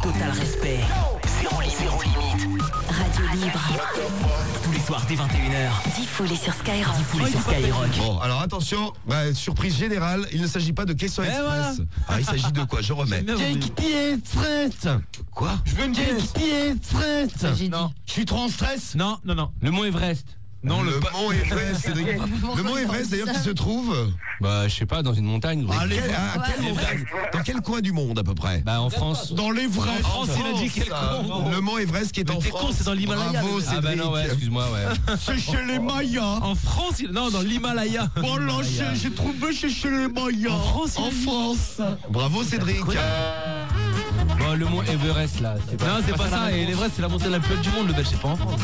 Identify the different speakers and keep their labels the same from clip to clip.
Speaker 1: Total respect. Zéro limite. Radio libre. Tous les soirs dès 21h.
Speaker 2: Diffoulé sur Skyrock.
Speaker 3: Bon, alors attention, surprise générale, il ne s'agit pas de questions express. Voilà. Ah, il s'agit de quoi? Je remets. Quoi?
Speaker 4: Je veux une pièce.
Speaker 5: Non.
Speaker 4: Je suis trop en stress.
Speaker 5: Non.
Speaker 6: Le mont Everest.
Speaker 3: Non, le mont Everest, Cédric. Le mont Everest, d'ailleurs, qui se trouve
Speaker 6: Bah, je sais pas, dans une montagne.
Speaker 3: quelle montagne? Dans quel coin du monde, à peu près?
Speaker 6: Bah, en France.
Speaker 4: Dans l'Everest.
Speaker 5: En France, il a dit quel con.
Speaker 3: Le mont Everest qui est en France.
Speaker 5: C'est dans l'Himalaya.
Speaker 3: Bravo, Cédric.
Speaker 6: Ah bah non, ouais, excuse-moi, ouais.
Speaker 4: C'est chez les Mayas.
Speaker 5: En France, non, dans l'Himalaya.
Speaker 4: Bon, là, j'ai trouvé chez les Mayas.
Speaker 5: En France.
Speaker 3: Bravo, Cédric.
Speaker 6: Bon, le mont Everest, là.
Speaker 5: Non, c'est pas ça. Et l'Everest, c'est la montagne la plus haute du monde, le Belge, c'est pas en France.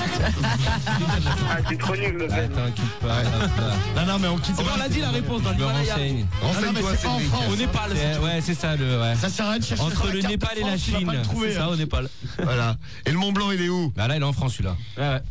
Speaker 7: Ah, c'est trop nul le fait.
Speaker 6: Attends, quitte pas.
Speaker 4: Non, mais on quitte.
Speaker 5: On l'a dit la réponse dans
Speaker 6: Je me
Speaker 5: l'Himalaya.
Speaker 6: renseigne.
Speaker 3: Renseigne-toi,
Speaker 4: c'est pas en
Speaker 3: Cédric.
Speaker 4: France.
Speaker 5: Au Népal.
Speaker 6: Ouais, c'est ça, ouais.
Speaker 4: Ça sert à rien de chercher
Speaker 6: Entre
Speaker 4: sur la
Speaker 6: le
Speaker 4: carte
Speaker 6: Népal
Speaker 4: de
Speaker 6: et la
Speaker 4: France, tu vas
Speaker 6: Chine.
Speaker 4: pas le trouver,
Speaker 5: C'est ça, au Népal.
Speaker 3: Voilà. Et le Mont Blanc, il est où?
Speaker 6: Bah là, il est en France, celui-là.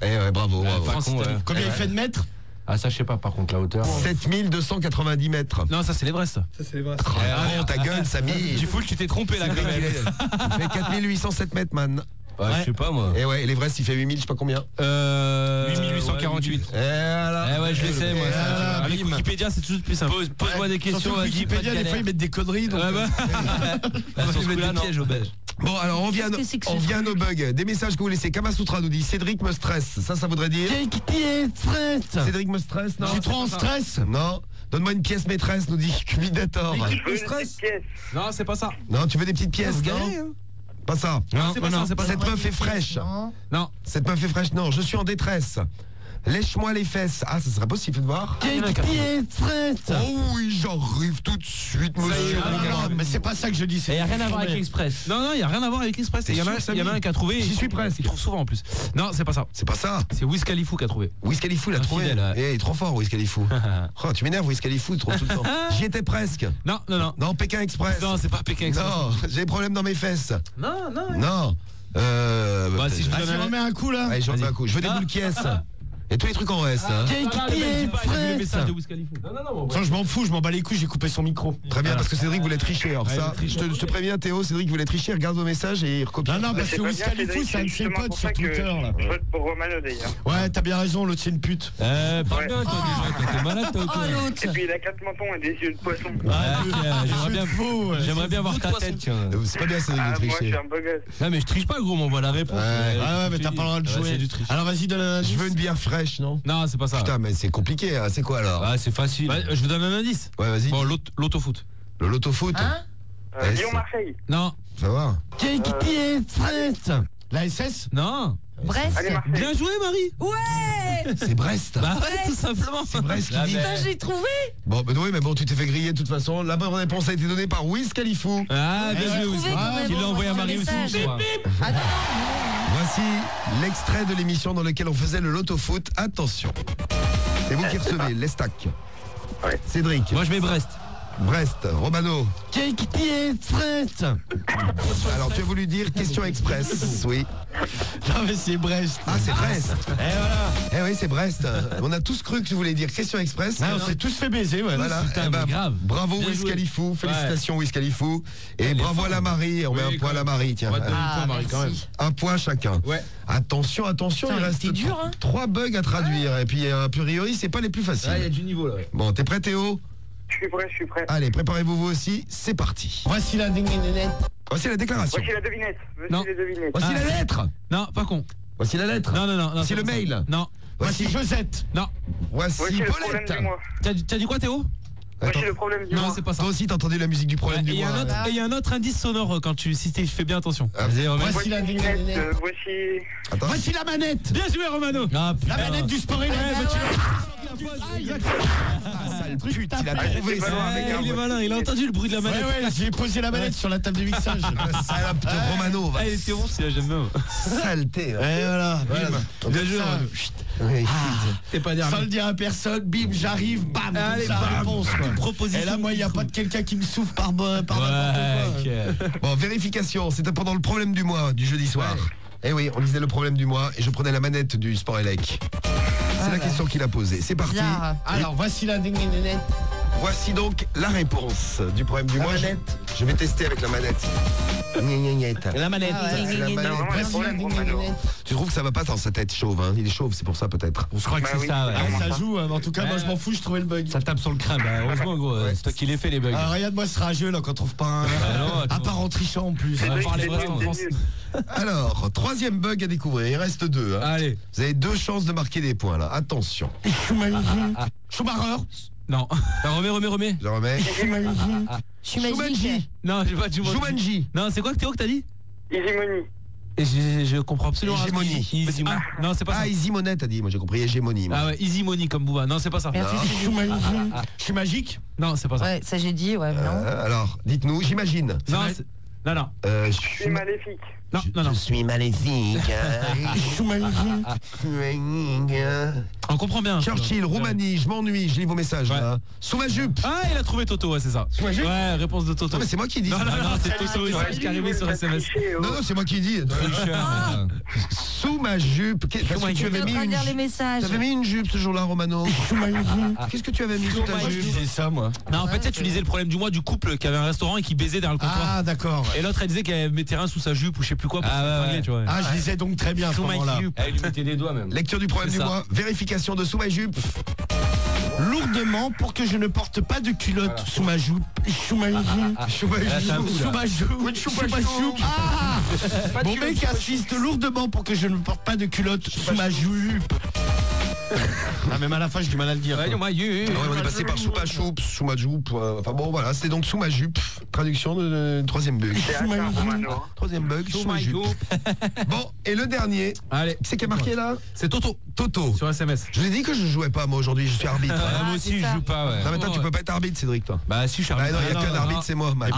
Speaker 3: Ouais, bravo.
Speaker 6: France, ouais.
Speaker 4: Combien il fait de mètres?
Speaker 6: Ah, ça, je sais pas, par contre, la hauteur.
Speaker 3: 7290 mètres.
Speaker 5: Non, ça, c'est l'Everest.
Speaker 3: Oh, ta gueule, Samy.
Speaker 6: Du full, tu t'es trompé, là, quand même.
Speaker 3: Il fait 4807 mètres, man.
Speaker 6: Ouais, je sais pas, moi.
Speaker 3: Et ouais, et l'Everest, il fait 8000, je sais pas combien.
Speaker 6: 8848.
Speaker 3: Et voilà.
Speaker 6: Eh ouais, je le sais, moi. ça.
Speaker 5: Avec Wikipédia, c'est toujours plus simple.
Speaker 6: Pose-moi des questions,
Speaker 4: Surtout
Speaker 6: vas-y, pas de
Speaker 4: Wikipédia, des fois,
Speaker 6: galère.
Speaker 4: ils mettent des conneries. Donc...
Speaker 6: Sur ce coup-là, non.
Speaker 3: Bon, alors on vient à nos bugs. Des messages que vous laissez. Kamasutra nous dit Cédric me stresse. Ça voudrait dire Cédric me stresse, non?
Speaker 4: Je suis trop en stress.
Speaker 3: Non. Donne-moi une pièce maîtresse, nous dit Cubidator.
Speaker 7: Je veux une petite pièce.
Speaker 5: Non, c'est pas ça.
Speaker 3: Non, tu veux des petites pièces, non? Pas ça.
Speaker 5: Non, c'est pas ça, c'est pas ça.
Speaker 3: Cette meuf est fraîche.
Speaker 5: Non.
Speaker 3: Cette meuf est fraîche, non. Je suis en détresse. Lèche-moi les fesses. Ah, ça serait possible, faites voir. Oh oui, j'arrive tout de suite, monsieur.
Speaker 4: Mais c'est pas ça que je dis.
Speaker 6: Il n'y a rien à voir avec Express.
Speaker 5: Non, il n'y a rien à voir avec Express. Il y en a un qui a trouvé.
Speaker 3: J'y suis presque.
Speaker 5: Il trouve souvent en plus. Non, c'est pas ça.
Speaker 3: C'est pas ça.
Speaker 5: C'est Wiz Khalifa qui a trouvé.
Speaker 3: Wiz Khalifa l'a trouvé.
Speaker 6: Fidèle, ouais.
Speaker 3: Eh, il est trop fort, Wiz Khalifa. Oh, tu m'énerves, Wiz Khalifa, trop tout le temps. J'y étais presque.
Speaker 5: Non.
Speaker 3: Non, Pékin Express.
Speaker 5: Non, c'est pas Pékin Express.
Speaker 3: Non, j'ai des problèmes dans mes fesses.
Speaker 5: Non.
Speaker 3: Non.
Speaker 5: Bah, si je vous
Speaker 4: Vas-y,
Speaker 5: donne
Speaker 4: remets un coup là.
Speaker 3: Allez, j'en mets un coup. Je veux des boules qui est. Et tous les trucs en S. Hein.
Speaker 5: le message de Wiz Khalifa. Non.
Speaker 4: Je m'en fous, je m'en bats les couilles, j'ai coupé son micro.
Speaker 3: Très bien, parce que Cédric voulait tricher. Alors
Speaker 5: Ouais,
Speaker 3: ça, je te préviens, Théo, Cédric voulait tricher. Regarde vos messages et il recopie.
Speaker 4: Non, parce
Speaker 7: C'est
Speaker 4: que
Speaker 7: pas
Speaker 4: Wiz
Speaker 7: bien,
Speaker 4: Khalifa,
Speaker 7: Cédric,
Speaker 4: c'est un de ses
Speaker 7: justement
Speaker 4: potes
Speaker 7: pour
Speaker 4: sur
Speaker 7: ça que
Speaker 4: Twitter là.
Speaker 7: je vote pour Romano d'ailleurs.
Speaker 4: Ouais, t'as bien raison, l'autre c'est une pute.
Speaker 6: Parle
Speaker 7: Ouais.
Speaker 6: bien, toi, déjà. T'es malade, toi, ou quoi?
Speaker 7: Et puis il a 4 mentons et des yeux de poisson.
Speaker 6: J'aimerais bien voir ta tête, tiens.
Speaker 3: C'est pas bien, Cédric,
Speaker 7: Ah,
Speaker 3: de
Speaker 7: moi je
Speaker 3: tricher.
Speaker 7: suis un beau gosse.
Speaker 6: Non, mais je triche pas, gros, m'envoie la réponse.
Speaker 4: Ouais, mais t'as pas le droit de jouer.
Speaker 6: C'est du triche.
Speaker 4: Alors vas-y, donne un
Speaker 3: Je veux une bière fraîche, non?
Speaker 5: Non, c'est pas ça.
Speaker 3: Putain, mais c'est compliqué. Hein. C'est quoi alors?
Speaker 6: Ah, c'est facile.
Speaker 5: Bah, je vous donne un indice.
Speaker 3: Ouais, vas-y.
Speaker 5: Bon, l'autofoot.
Speaker 3: Le loto-foot. Ouais,
Speaker 7: Lyon-Marseille.
Speaker 5: Non.
Speaker 3: Ça va.
Speaker 4: La SS.
Speaker 5: Non.
Speaker 2: Brest.
Speaker 7: Allez, Marseille.
Speaker 5: Bien joué, Marie.
Speaker 2: Ouais.
Speaker 3: C'est Brest.
Speaker 5: Bah ouais, tout simplement.
Speaker 3: C'est Brest qui dit.
Speaker 2: Putain, j'ai trouvé.
Speaker 3: Bon, oui, mais bon, tu t'es fait griller de toute façon. La bonne réponse a été donnée par Wiz Khalifa.
Speaker 5: Ah, bien joué, Wiz.
Speaker 2: trouvé quand même.
Speaker 5: Il l'a envoyé à Marie aussi.
Speaker 2: Message.
Speaker 5: je crois.
Speaker 3: Voici l'extrait de l'émission dans lequel on faisait le loto-foot. Attention. C'est vous qui recevez les stacks.
Speaker 7: Ouais.
Speaker 3: Cédric.
Speaker 6: Moi, je mets Brest.
Speaker 3: Brest. Romano. Alors, tu as voulu dire question express. Oui.
Speaker 4: Non, mais c'est Brest.
Speaker 3: Ah, c'est Brest.
Speaker 4: Et voilà.
Speaker 3: Eh oui, c'est Brest. On a tous cru que tu voulais dire question express.
Speaker 4: Ah, on s'est tous fait baiser, ouais.
Speaker 3: Voilà.
Speaker 6: Putain,
Speaker 3: Eh ben,
Speaker 6: mais grave.
Speaker 3: Bravo
Speaker 5: Bien
Speaker 3: Wiz
Speaker 5: joué.
Speaker 3: Khalifa. Félicitations Wiz Khalifa. Et
Speaker 5: Elle est
Speaker 3: bravo à
Speaker 5: forte.
Speaker 3: la Marie. On met
Speaker 5: Oui,
Speaker 3: un point à la
Speaker 5: quand même.
Speaker 3: Marie. Tiens.
Speaker 5: On va te donner un point, Marie, quand même.
Speaker 2: merci.
Speaker 3: Un point chacun.
Speaker 5: Ouais.
Speaker 3: Attention,
Speaker 2: Putain,
Speaker 3: il reste
Speaker 2: c'était dur, hein.
Speaker 3: 3 bugs à traduire. Et puis, a priori, c'est pas les plus
Speaker 5: Ah, il y a
Speaker 3: faciles.
Speaker 5: du niveau là. Ouais.
Speaker 3: Bon, t'es prêt, Théo?
Speaker 7: Je suis prêt.
Speaker 3: Allez, préparez-vous vous aussi. C'est parti.
Speaker 4: Voici la dinguinette.
Speaker 3: Voici la déclaration.
Speaker 7: Voici la devinette.
Speaker 5: Non.
Speaker 7: Voici les devinettes.
Speaker 3: Voici la lettre.
Speaker 5: Non, pas con.
Speaker 3: Voici la lettre.
Speaker 5: Non.
Speaker 3: Voici
Speaker 5: c'est
Speaker 3: le
Speaker 5: pas ça.
Speaker 3: mail.
Speaker 5: Non.
Speaker 3: Voici,
Speaker 4: Josette.
Speaker 5: Non.
Speaker 3: voici
Speaker 7: Voici le problème
Speaker 3: Paulette.
Speaker 7: du mois.
Speaker 5: T'as dit quoi, Théo?
Speaker 7: Voici
Speaker 3: Attends.
Speaker 7: le problème du
Speaker 5: Non,
Speaker 7: mois.
Speaker 5: c'est pas ça.
Speaker 3: Toi aussi, t'as entendu la musique du problème
Speaker 5: Et
Speaker 3: du
Speaker 5: il y a
Speaker 3: mois.
Speaker 5: un autre indice sonore quand si tu fais bien attention.
Speaker 3: Ah, vas-y, remets.
Speaker 4: Voici
Speaker 7: Voici
Speaker 4: la
Speaker 7: la devinette.
Speaker 4: dinguinette.
Speaker 7: Voici.
Speaker 3: Attends.
Speaker 4: Voici la manette.
Speaker 5: Bien joué, Romano.
Speaker 6: Ah,
Speaker 4: La
Speaker 6: putain.
Speaker 4: manette du sport élève.
Speaker 3: Sale pute, il a trouvé
Speaker 7: c'est pas
Speaker 3: ça.
Speaker 7: loin, avec
Speaker 5: Il est malin, il a entendu le bruit de la
Speaker 4: Ouais,
Speaker 5: manette.
Speaker 4: ouais, j'ai posé la manette sur la table de mixage.
Speaker 3: Salope de Romano. va.
Speaker 5: Ah, il était bon, c'est j'aime bien.
Speaker 3: Saleté.
Speaker 4: Et voilà, bim.
Speaker 5: Bien joué, Romano.
Speaker 3: Oui.
Speaker 5: T'es pas
Speaker 4: Sans
Speaker 5: dernier.
Speaker 4: le dire à personne, bim, j'arrive, bam,
Speaker 5: Allez,
Speaker 4: comme ça,
Speaker 5: bam.
Speaker 4: réponse, quoi.
Speaker 5: Proposition.
Speaker 4: Et là, moi, il n'y a pas de quelqu'un qui me souffle par n'importe quoi.
Speaker 3: Bon, vérification. C'était pendant le problème du mois, du jeudi soir. Eh oui, on disait le problème du mois et je prenais la manette du Sport Elec. C'est la question qu'il a posée. C'est parti.
Speaker 2: Bizarre.
Speaker 4: Alors, voici la dinguinette.
Speaker 3: Voici donc la réponse du problème du mois. Je vais tester avec la manette.
Speaker 4: La manette.
Speaker 3: C'est la manette.
Speaker 7: vraiment le problème, Romano.
Speaker 3: Tu trouves que ça va pas dans sa tête chauve, hein? Il est chauve, c'est pour ça peut-être.
Speaker 5: Je crois que c'est ça, ouais.
Speaker 4: Ah, ça joue, hein, mais en tout cas, moi je m'en fous, je trouvais le bug.
Speaker 5: Ça tape sur le crâne, bah, heureusement, gros. C'est toi qui les fait, les bugs.
Speaker 4: Ah, regarde-moi ce rageux là quand on trouve pas un. À part en trichant en plus.
Speaker 5: On va parler
Speaker 7: C'est
Speaker 5: vrai
Speaker 7: nul,
Speaker 5: en
Speaker 7: c'est
Speaker 5: France.
Speaker 7: nul.
Speaker 3: Alors, troisième bug à découvrir. Il reste 2. Hein.
Speaker 5: Allez.
Speaker 3: Vous avez 2 chances de marquer des points là. Attention.
Speaker 4: Schumacher.
Speaker 5: Non. Remets.
Speaker 3: Je remets. Jumanji.
Speaker 5: Non, j'ai pas du mot.
Speaker 3: Jumanji.
Speaker 5: Non, c'est quoi que Théo que t'as dit?
Speaker 7: Hégémonie.
Speaker 5: Et je comprends absolument rien.
Speaker 3: Hégémonie.
Speaker 5: Ah, non, c'est pas ça.
Speaker 3: Ah, Easy Money, t'as dit. Moi j'ai compris hégémonie. Moi.
Speaker 5: Ah ouais, Easy Money comme Booba. Non, c'est pas ça.
Speaker 4: Je suis magique.
Speaker 5: Non, c'est pas ça.
Speaker 2: Ouais, ça j'ai dit, ouais, mais non.
Speaker 3: Alors, dites-nous, j'imagine.
Speaker 5: Non, non.
Speaker 7: Je suis maléfique.
Speaker 5: Non.
Speaker 3: Je suis maléfique.
Speaker 5: On comprend bien.
Speaker 3: Churchill, Roumanie, je m'ennuie, je lis vos messages.
Speaker 5: Ouais.
Speaker 3: Là. Sous ma jupe.
Speaker 5: Ah, il a trouvé Toto, ouais, c'est ça. Ouais, réponse de Toto.
Speaker 3: Non, mais c'est moi qui dis.
Speaker 5: Non,
Speaker 3: ça.
Speaker 5: c'est Toto, il s'est arrivé sur SMS.
Speaker 3: Non, c'est moi qui dis. Sous ma jupe. Parce que tu avais
Speaker 2: Je suis en
Speaker 3: mis
Speaker 2: train de
Speaker 3: une
Speaker 2: lire les
Speaker 3: jupe.
Speaker 2: messages.
Speaker 3: T'avais mis une jupe ce jour-là, Romano. Qu'est-ce que tu avais mis sous ta jupe?
Speaker 4: C'est ça moi.
Speaker 5: Non, en fait, tu lisais le problème du mois du couple qui avait un restaurant et qui baisait derrière le comptoir.
Speaker 4: Ah d'accord.
Speaker 5: Et l'autre, elle disait qu'elle mettait rien sous sa jupe ou je sais plus quoi pour se faire fringler, tu vois.
Speaker 4: Ah je lisais donc très bien à ce moment-là.
Speaker 5: Elle lui mettait des doigts même.
Speaker 3: Lecture du problème
Speaker 5: C'est
Speaker 3: du
Speaker 5: ça.
Speaker 3: mois. Vérification de sous ma jupe.
Speaker 4: Lourdement pour que je ne porte pas de culotte sous ma joue. Sous ma joue. Sous ma joue. Ah mon mec insiste lourdement pour que je ne porte pas de culotte sous ma jupe. Ah même à la fin j'ai du mal à le dire.
Speaker 3: Ah ouais, on est passé par sous ma jupe, sous ma jupe. Enfin bon voilà, c'est donc sous ma jupe. Traduction de troisième bug.
Speaker 7: C'est un Romano.
Speaker 3: Troisième bug, sous ma jupe. Bon, et le dernier.
Speaker 5: Allez,
Speaker 3: Qui c'est qui a marqué là?
Speaker 5: c'est Toto
Speaker 3: Toto.
Speaker 5: sur SMS.
Speaker 3: Je vous ai dit que je jouais pas moi aujourd'hui, je suis arbitre.
Speaker 5: Moi aussi, je joue pas, ouais.
Speaker 3: Non mais toi tu peux pas être arbitre Cédric toi.
Speaker 5: Bah si, je suis
Speaker 3: Bah non, il y a
Speaker 4: non,
Speaker 3: qu'un
Speaker 4: non,
Speaker 3: arbitre,
Speaker 4: non.
Speaker 3: c'est moi. Mike.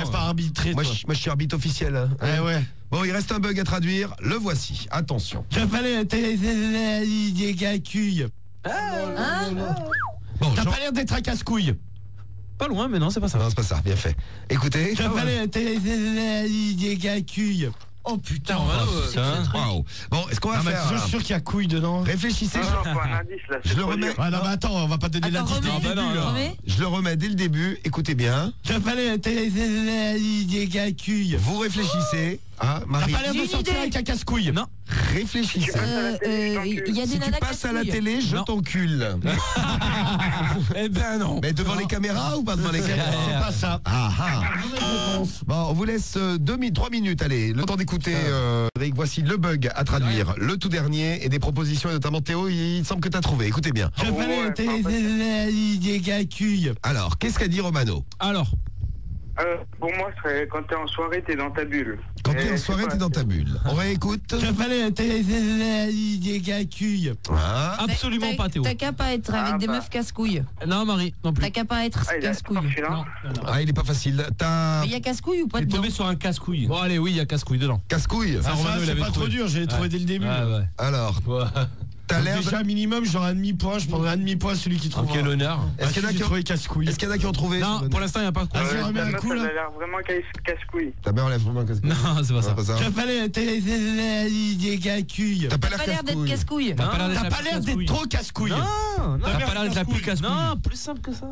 Speaker 4: C'est pas arbitré.
Speaker 3: Moi
Speaker 4: toi.
Speaker 3: je suis arbitre officiel. Hein.
Speaker 4: Eh ouais.
Speaker 3: Bon, il reste un bug à traduire, le voici. Attention.
Speaker 4: Je fallait des gacouilles.
Speaker 3: Bon,
Speaker 4: T'as pas l'air d'être un casse-couille.
Speaker 5: Pas loin, mais non, c'est pas ça.
Speaker 3: Non, c'est pas ça, bien fait. Écoutez.
Speaker 4: Je fallait des gacouilles.
Speaker 2: Oh putain,
Speaker 3: Waouh. Bon, est-ce qu'on va faire
Speaker 4: Je
Speaker 3: là
Speaker 4: suis sûr qu'il y a couille dedans.
Speaker 3: Réfléchissez,
Speaker 7: Non, faut un indice là.
Speaker 3: je le remets.
Speaker 4: Ah non mais attends, on va pas donner
Speaker 2: Attends,
Speaker 4: l'indice dès le
Speaker 2: remets.
Speaker 4: début là.
Speaker 2: Remets.
Speaker 3: Je le remets dès le début, écoutez bien.
Speaker 4: Je fallait des gacouilles.
Speaker 3: Vous réfléchissez. Hein,
Speaker 4: T'as
Speaker 3: Marie.
Speaker 4: pas l'air
Speaker 2: J'ai
Speaker 4: de
Speaker 2: une
Speaker 4: sortir
Speaker 2: idée.
Speaker 4: avec un casse-couille.
Speaker 5: Non.
Speaker 3: Réfléchissez.
Speaker 2: il y a
Speaker 3: Si
Speaker 2: des
Speaker 3: tu
Speaker 2: nanas
Speaker 3: passes à la
Speaker 2: casse-couilles.
Speaker 3: télé, je
Speaker 5: Non.
Speaker 3: t'encule.
Speaker 5: Eh ben non.
Speaker 3: Mais devant les caméras ou pas devant les
Speaker 4: C'est
Speaker 3: caméras?
Speaker 4: pas ça.
Speaker 3: Ah ah. Bon, on vous laisse 3 minutes. Allez, le temps d'écouter. Eric, voici le bug à traduire. Le tout dernier et des propositions, et notamment Théo, il semble que tu as trouvé. Écoutez bien.
Speaker 4: Je fallait des gacouilles.
Speaker 3: Alors, qu'est-ce qu'a dit Romano?
Speaker 5: Alors,
Speaker 7: Pour moi, ce serait quand t'es en soirée, t'es dans ta bulle.
Speaker 3: Quand tu es en
Speaker 7: Et
Speaker 3: soirée,
Speaker 7: c'est
Speaker 3: t'es
Speaker 7: pas-
Speaker 3: dans ta bulle. On réécoute.
Speaker 4: Je fallait des gacouilles.
Speaker 3: Ah.
Speaker 5: absolument pas Théo.
Speaker 2: T'as qu'à pas être avec des meufs casse-couilles.
Speaker 5: Non, Marie, non plus.
Speaker 2: T'as qu'à pas être
Speaker 7: Ah, il a
Speaker 2: casse-couille.
Speaker 7: sorti là.
Speaker 3: Ah, il est pas facile. T'as
Speaker 2: Il y a casse-couille ou pas
Speaker 5: T'es
Speaker 2: dedans?
Speaker 5: tombé sur un casse-couille. Bon, allez, oui, il y a casse-couille dedans.
Speaker 3: casse-couille.
Speaker 5: Ça, Romano, il
Speaker 4: c'est
Speaker 5: avait
Speaker 4: pas trop
Speaker 5: trouvé.
Speaker 4: dur, j'ai trouvé dès le début.
Speaker 5: Ouais.
Speaker 3: Alors, t'as l'air.
Speaker 4: Déjà minimum, j'aurai un demi-point, je prendrai un demi-point à celui qui trouve.
Speaker 5: Quel honneur.
Speaker 3: Est-ce qu'il y en a qui ont
Speaker 4: trouvé casse-couille?
Speaker 3: Est-ce qu'il y en a qui ont trouvé?
Speaker 5: Non, pour l'instant, il n'y a pas de quoi.
Speaker 4: Vas-y, remets
Speaker 7: Ta
Speaker 4: un
Speaker 7: meuf,
Speaker 4: coup
Speaker 7: elle
Speaker 4: là.
Speaker 7: a l'air vraiment casse-couille.
Speaker 3: Ta mère enlève vraiment un casse-couille.
Speaker 5: Non, c'est pas ça.
Speaker 3: Non, pas ça.
Speaker 4: Je fallait des gacouilles.
Speaker 3: T'as pas
Speaker 2: T'as pas l'air d'être
Speaker 3: casse-couille.
Speaker 2: casse-couille.
Speaker 5: T'as pas l'air d'être
Speaker 4: T'as
Speaker 5: la
Speaker 4: pas
Speaker 5: plus
Speaker 4: l'air d'être
Speaker 5: casse-couille.
Speaker 4: trop casse-couille.
Speaker 5: Non,
Speaker 4: T'as
Speaker 5: t'as
Speaker 4: l'air
Speaker 5: pas l'air d'être la plus
Speaker 4: casse-couille.
Speaker 5: casse-couille. Non, plus simple que ça.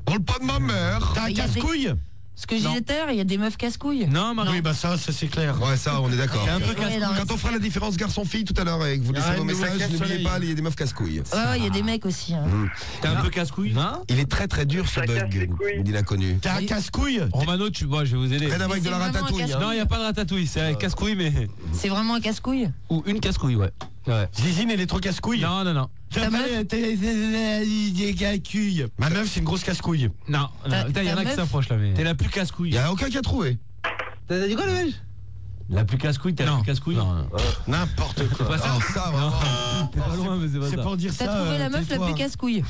Speaker 3: Dans le pas de ma mère.
Speaker 4: T'as un
Speaker 2: Il y a des-
Speaker 4: casse-couille?
Speaker 2: Ce que je disais tout à l'heure, il y a des meufs casse-couilles.
Speaker 5: Non, Marie.
Speaker 4: Oui, bah ça c'est clair.
Speaker 3: Ouais, ça, on est d'accord.
Speaker 5: T'es un peu
Speaker 2: Ouais,
Speaker 5: casse-couille.
Speaker 2: non,
Speaker 3: Quand on fera la différence garçon-fille tout à l'heure et que vous laissez
Speaker 4: Ah,
Speaker 3: vos
Speaker 4: une nouvelle
Speaker 3: messages, n'oubliez
Speaker 4: casse-soleil.
Speaker 3: pas, il y a des meufs casse-couilles.
Speaker 2: Ouais, il y a des mecs aussi. hein.
Speaker 5: T'es un peu casse-couille. Non.
Speaker 3: Il est très très dur ce
Speaker 7: Ça casse les
Speaker 3: bug,
Speaker 7: couilles.
Speaker 3: me dit l'inconnu.
Speaker 4: T'as un casse-couille?
Speaker 5: Romano, je vais vous aider.
Speaker 3: Rien à voir avec de la
Speaker 2: c'est vraiment un
Speaker 3: ratatouille.
Speaker 2: casse-couille.
Speaker 3: hein.
Speaker 5: Non, il n'y a pas de ratatouille. C'est un casse-couille, mais.
Speaker 2: C'est vraiment un casse-couille.
Speaker 5: Ou une casse-couille, ouais. Ouais.
Speaker 4: Zizine, elle est trop casse-couille.
Speaker 5: Non.
Speaker 4: Je fallait des gacouilles. Ma meuf, c'est une grosse casse-couille.
Speaker 5: Non,
Speaker 2: Ta-
Speaker 5: putain, il y en
Speaker 2: ta
Speaker 5: a qui
Speaker 2: meuf
Speaker 5: s'approchent là, mais. T'es la plus
Speaker 3: Il
Speaker 5: casse-couille.
Speaker 3: n'y a aucun qui a trouvé.
Speaker 5: T'as dit quoi, le belge? La plus casse-couille, t'es la
Speaker 3: Non.
Speaker 5: plus casse-couille?
Speaker 3: Non.
Speaker 4: N'importe quoi.
Speaker 5: Pas ça.
Speaker 3: Alors ça, vraiment.
Speaker 5: T'es pas loin, mais c'est pas
Speaker 4: C'est
Speaker 5: ça.
Speaker 4: pour dire ça.
Speaker 2: T'as trouvé la meuf la
Speaker 4: tais-toi.
Speaker 2: plus casse-couille.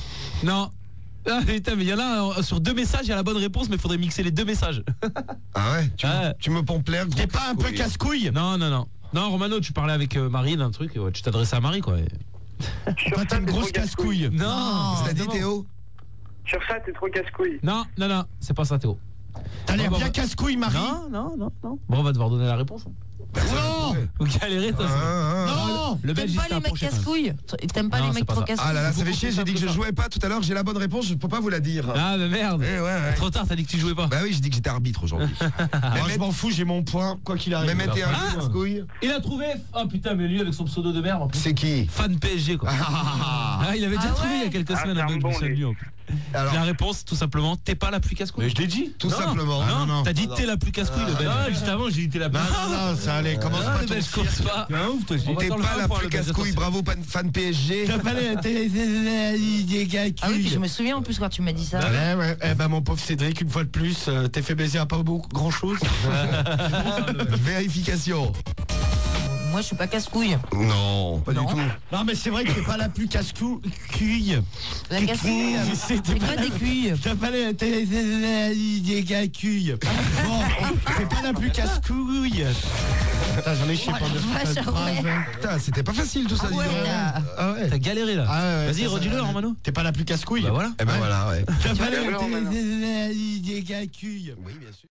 Speaker 5: Non. Ah putain, mais il y en a sur 2 messages, il y a la bonne réponse, mais il faudrait mixer les 2 messages.
Speaker 3: Ah ouais,
Speaker 5: Ouais.
Speaker 3: tu me pompes l'air.
Speaker 4: T'es pas un peu casse-couille?
Speaker 5: Non. Non, Romano, tu parlais avec Marie d'un truc, ouais, tu t'adressais à Marie, quoi.
Speaker 4: Toi, t'es une grosse casse-couille.
Speaker 5: Non,
Speaker 3: Qu'est-ce que t'as dit Théo?
Speaker 7: Sur ça, t'es trop casse-couille.
Speaker 5: Non, c'est pas ça, Théo.
Speaker 4: T'as l'air
Speaker 5: Bon,
Speaker 4: bien
Speaker 5: bah,
Speaker 4: casse-couille, Marie.
Speaker 5: Non. Bon, on va devoir donner la réponse.
Speaker 3: Personne n'a
Speaker 4: Non,
Speaker 3: trouvé.
Speaker 5: Vous galérez, toi.
Speaker 4: Non.
Speaker 5: Le Belge,
Speaker 2: T'aimes pas
Speaker 5: c'était
Speaker 2: les
Speaker 5: un
Speaker 2: mecs
Speaker 5: prochain.
Speaker 2: casse-couilles? T'aimes pas
Speaker 5: Non,
Speaker 2: les
Speaker 5: c'est
Speaker 2: mecs
Speaker 5: pas
Speaker 2: trop
Speaker 5: ça.
Speaker 2: casse-couilles?
Speaker 3: Ah là là, ça fait
Speaker 5: Beaucoup
Speaker 3: chier,
Speaker 5: plus
Speaker 3: j'ai dit que je
Speaker 5: simple que
Speaker 3: jouais pas tout à l'heure, j'ai la bonne réponse, je peux pas vous la dire.
Speaker 5: Ah, mais merde.
Speaker 3: Eh ouais.
Speaker 5: Trop tard, t'as dit que tu jouais pas.
Speaker 3: Bah oui, j'ai dit que j'étais arbitre aujourd'hui.
Speaker 4: Moi, je m'en fous, j'ai mon point, quoi qu'il arrive.
Speaker 3: Mais mettez un
Speaker 5: Ah.
Speaker 3: casse-couille.
Speaker 5: Il a trouvé. Oh putain, mais lui avec son pseudo de merde en plus.
Speaker 3: C'est qui?
Speaker 5: Fan PSG quoi. Ah, il avait déjà
Speaker 2: Ah
Speaker 5: trouvé
Speaker 2: ouais.
Speaker 5: il y a quelques
Speaker 7: Ah,
Speaker 5: semaines
Speaker 7: c'est
Speaker 5: un
Speaker 7: un
Speaker 5: bug, je
Speaker 7: bon,
Speaker 5: me souviens de
Speaker 7: lui.
Speaker 5: lui, en plus.
Speaker 3: Alors,
Speaker 5: La réponse, tout simplement, t'es pas la plus casse-couille.
Speaker 4: Mais je l'ai dit.
Speaker 3: tout
Speaker 5: Non.
Speaker 3: simplement.
Speaker 4: Non.
Speaker 5: T'as dit t'es la plus casse-couille, le Belge.
Speaker 6: Ah, juste avant, j'ai dit t'es la
Speaker 4: Non, non, ça allait, commence
Speaker 5: Ah,
Speaker 4: pas
Speaker 5: le
Speaker 4: ton
Speaker 5: Belge course pas.
Speaker 6: T'es un ouf, toi.
Speaker 5: On va
Speaker 3: T'es
Speaker 5: dans le
Speaker 3: pas
Speaker 5: vin
Speaker 3: la
Speaker 5: pour
Speaker 3: plus
Speaker 5: le Belge,
Speaker 3: casse-couille,
Speaker 5: attention.
Speaker 3: bravo fan PSG.
Speaker 4: T'as pas les gars
Speaker 2: Ah oui, puis je me souviens en plus quand tu m'as dit ça.
Speaker 4: Ouais. Eh ben mon pauvre Cédric, une fois de plus, t'es fait baiser à pas beaucoup grand chose.
Speaker 3: Vérification.
Speaker 2: Moi, je suis pas casse-couille.
Speaker 3: Non, pas
Speaker 2: Non.
Speaker 3: du tout.
Speaker 4: Non mais c'est vrai que t'es pas la plus casse-couille.
Speaker 2: La casse-couille. C'est quoi des couilles?
Speaker 4: T'as pas les gars cuilles. Bon, t'es pas la plus casse-couille. Putain, j'en ai chié
Speaker 2: Oh,
Speaker 4: pas
Speaker 2: la
Speaker 4: de
Speaker 2: vache,
Speaker 4: phrase.
Speaker 2: ouais.
Speaker 3: Putain, c'était pas facile tout ça.
Speaker 2: Ah
Speaker 3: dis
Speaker 2: ouais,
Speaker 3: donc.
Speaker 2: t'as-
Speaker 3: Ah ouais.
Speaker 5: T'as galéré là.
Speaker 4: Ah ouais,
Speaker 5: Vas-y,
Speaker 4: ça,
Speaker 5: redis-le,
Speaker 4: ça-
Speaker 5: Romano.
Speaker 4: T'es pas la plus casse-couille.
Speaker 5: Bah voilà.
Speaker 3: Eh ben voilà, ouais.
Speaker 4: T'as pas
Speaker 7: alors,
Speaker 4: les gars cuilles.
Speaker 3: Oui, bien sûr.